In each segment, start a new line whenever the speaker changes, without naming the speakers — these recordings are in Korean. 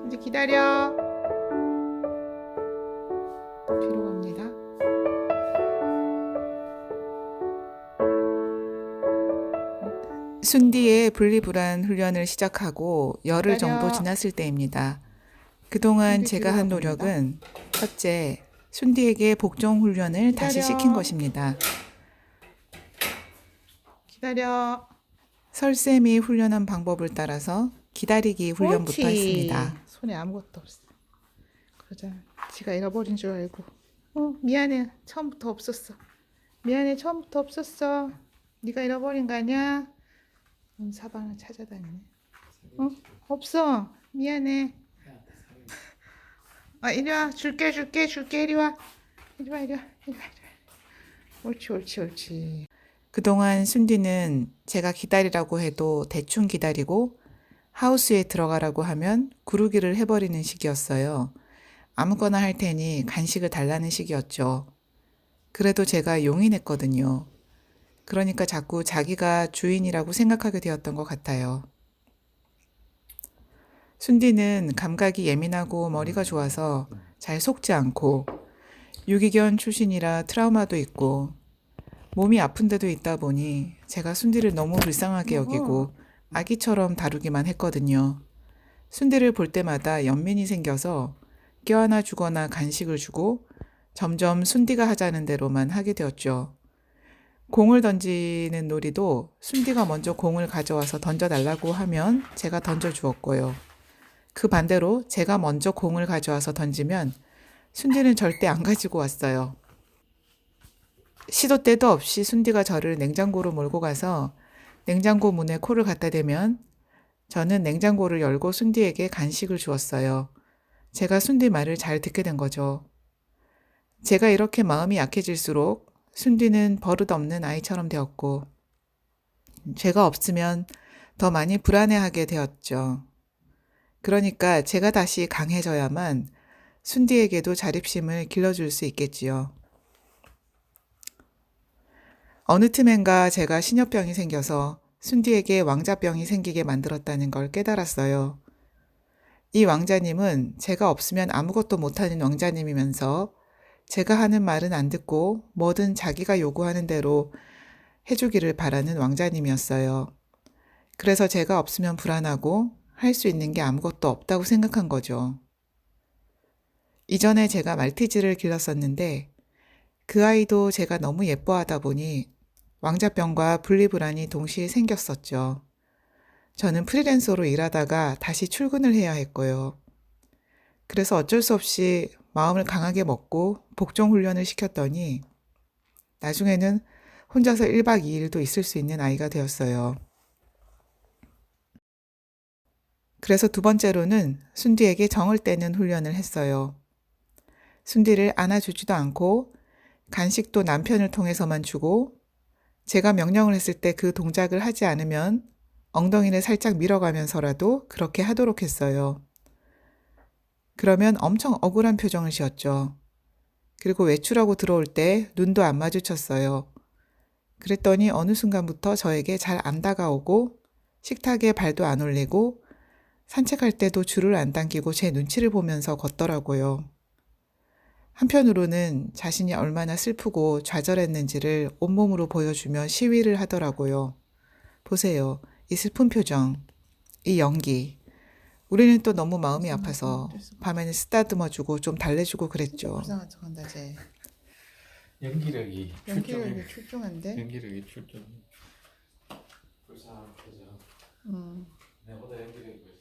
이제 기다려. 뒤로 갑니다.
순디의 분리불안 훈련을 시작하고 열흘 정도
기다려.
지났을 때입니다. 그동안
순디
제가
뒤로
한
가봅니다.
노력은 첫째, 순디에게 복종 훈련을 다시
기다려.
시킨 것입니다.
기다려.
설쌤이 훈련한 방법을 따라서 기다리기 훈련부터
옳지.
했습니다.
손에 아무것도 없어. 그러자 지가 잃어버린 줄 알고. 미안해. 처음부터 없었어. 미안해. 처음부터 없었어. 네가 잃어버린 거 아니야? 사방을 찾아다니네. 없어. 미안해. 이리 와. 줄게. 이리 와. 이리 와. 옳지.
그동안 순디는 제가 기다리라고 해도 대충 기다리고 하우스에 들어가라고 하면 구르기를 해버리는 식이었어요. 아무거나 할 테니 간식을 달라는 식이었죠. 그래도 제가 용인했거든요. 그러니까 자꾸 자기가 주인이라고 생각하게 되었던 것 같아요. 순디는 감각이 예민하고 머리가 좋아서 잘 속지 않고 유기견 출신이라 트라우마도 있고 몸이 아픈 데도 있다 보니 제가 순디를 너무 불쌍하게 여기고 아기처럼 다루기만 했거든요. 순디를 볼 때마다 연민이 생겨서 껴안아 주거나 간식을 주고 점점 순디가 하자는 대로만 하게 되었죠. 공을 던지는 놀이도 순디가 먼저 공을 가져와서 던져달라고 하면 제가 던져주었고요. 그 반대로 제가 먼저 공을 가져와서 던지면 순디는 절대 안 가지고 왔어요. 시도 때도 없이 순디가 저를 냉장고로 몰고 가서 냉장고 문에 코를 갖다 대면 저는 냉장고를 열고 순디에게 간식을 주었어요. 제가 순디 말을 잘 듣게 된 거죠. 제가 이렇게 마음이 약해질수록 순디는 버릇없는 아이처럼 되었고 제가 없으면 더 많이 불안해하게 되었죠. 그러니까 제가 다시 강해져야만 순디에게도 자립심을 길러줄 수 있겠지요. 어느 틈엔가 제가 신여병이 생겨서 순디에게 왕자병이 생기게 만들었다는 걸 깨달았어요. 이 왕자님은 제가 없으면 아무것도 못하는 왕자님이면서 제가 하는 말은 안 듣고 뭐든 자기가 요구하는 대로 해주기를 바라는 왕자님이었어요. 그래서 제가 없으면 불안하고 할 수 있는 게 아무것도 없다고 생각한 거죠. 이전에 제가 말티즈를 길렀었는데 그 아이도 제가 너무 예뻐하다 보니 왕자병과 분리불안이 동시에 생겼었죠. 저는 프리랜서로 일하다가 다시 출근을 해야 했고요. 그래서 어쩔 수 없이 마음을 강하게 먹고 복종 훈련을 시켰더니 나중에는 혼자서 1박 2일도 있을 수 있는 아이가 되었어요. 그래서 두 번째로는 순디에게 정을 떼는 훈련을 했어요. 순디를 안아주지도 않고 간식도 남편을 통해서만 주고 제가 명령을 했을 때 그 동작을 하지 않으면 엉덩이를 살짝 밀어가면서라도 그렇게 하도록 했어요. 그러면 엄청 억울한 표정을 지었죠. 그리고 외출하고 들어올 때 눈도 안 마주쳤어요. 그랬더니 어느 순간부터 저에게 잘 안 다가오고 식탁에 발도 안 올리고 산책할 때도 줄을 안 당기고 제 눈치를 보면서 걷더라고요. 한편으로는 자신이 얼마나 슬프고 좌절했는지를 온몸으로 보여주며 시위를 하더라고요. 보세요. 이 슬픈 표정, 이 연기. 우리는 또 너무 마음이 아파서 밤에는 쓰다듬어주고 좀 달래주고 그랬죠.
불쌍한 척한다 쟤.
연기력이
연기력이 출중한데.
연기력이 출중. 불쌍한 표정. 내보다 연기력이 훨씬.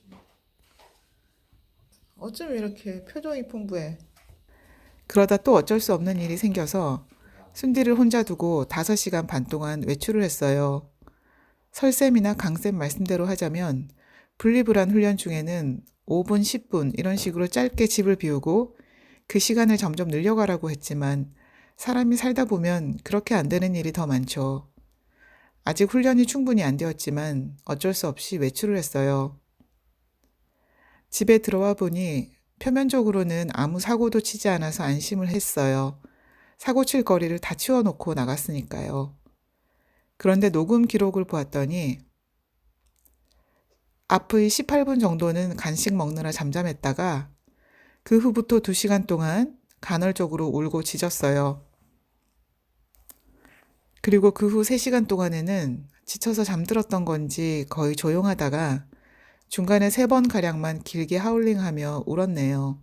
어쩜 이렇게 표정이 풍부해.
그러다 또 어쩔 수 없는 일이 생겨서 순디를 혼자 두고 5시간 반 동안 외출을 했어요. 설쌤이나 강쌤 말씀대로 하자면 분리불안 훈련 중에는 5분, 10분 이런 식으로 짧게 집을 비우고 그 시간을 점점 늘려가라고 했지만 사람이 살다 보면 그렇게 안 되는 일이 더 많죠. 아직 훈련이 충분히 안 되었지만 어쩔 수 없이 외출을 했어요. 집에 들어와 보니 표면적으로는 아무 사고도 치지 않아서 안심을 했어요. 사고 칠 거리를 다 치워놓고 나갔으니까요. 그런데 녹음 기록을 보았더니 앞의 18분 정도는 간식 먹느라 잠잠했다가 그 후부터 2시간 동안 간헐적으로 울고 짖었어요. 그리고 그 후 3시간 동안에는 지쳐서 잠들었던 건지 거의 조용하다가 중간에 3번가량만 길게 하울링하며 울었네요.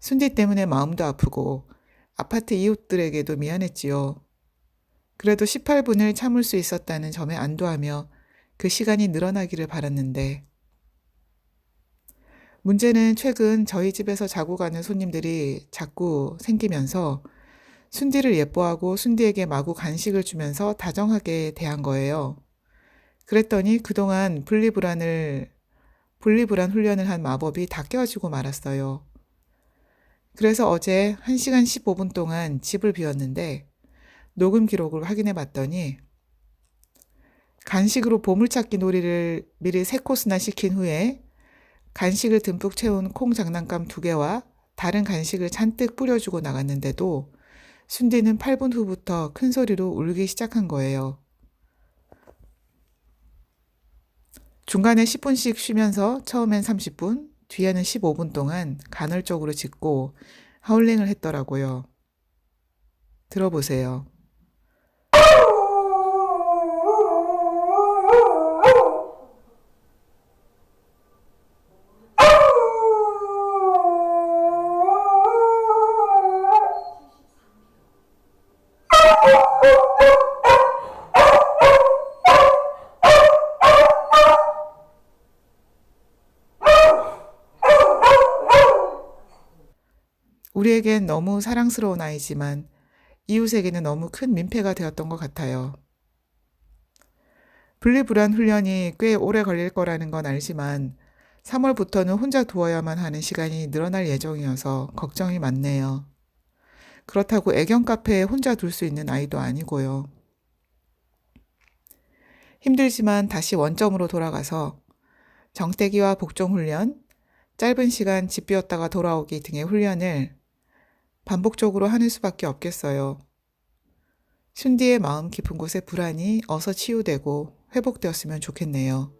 순디 때문에 마음도 아프고 아파트 이웃들에게도 미안했지요. 그래도 18분을 참을 수 있었다는 점에 안도하며 그 시간이 늘어나기를 바랐는데 문제는 최근 저희 집에서 자고 가는 손님들이 자꾸 생기면서 순디를 예뻐하고 순디에게 마구 간식을 주면서 다정하게 대한 거예요. 그랬더니 그동안 분리불안 훈련을 한 마법이 다 깨어지고 말았어요. 그래서 어제 1시간 15분 동안 집을 비웠는데 녹음 기록을 확인해 봤더니 간식으로 보물찾기 놀이를 미리 3코스나 시킨 후에 간식을 듬뿍 채운 콩 장난감 2개와 다른 간식을 잔뜩 뿌려주고 나갔는데도 순디는 8분 후부터 큰 소리로 울기 시작한 거예요. 중간에 10분씩 쉬면서 처음엔 30분, 뒤에는 15분 동안 간헐적으로 짖고 하울링을 했더라고요. 들어보세요. 우리에겐 너무 사랑스러운 아이지만 이웃에게는 너무 큰 민폐가 되었던 것 같아요. 분리불안 훈련이 꽤 오래 걸릴 거라는 건 알지만 3월부터는 혼자 두어야만 하는 시간이 늘어날 예정이어서 걱정이 많네요. 그렇다고 애견 카페에 혼자 둘 수 있는 아이도 아니고요. 힘들지만 다시 원점으로 돌아가서 정떼기와 복종 훈련, 짧은 시간 집 비웠다가 돌아오기 등의 훈련을 반복적으로 하는 수밖에 없겠어요. 순디의 마음 깊은 곳의 불안이 어서 치유되고 회복되었으면 좋겠네요.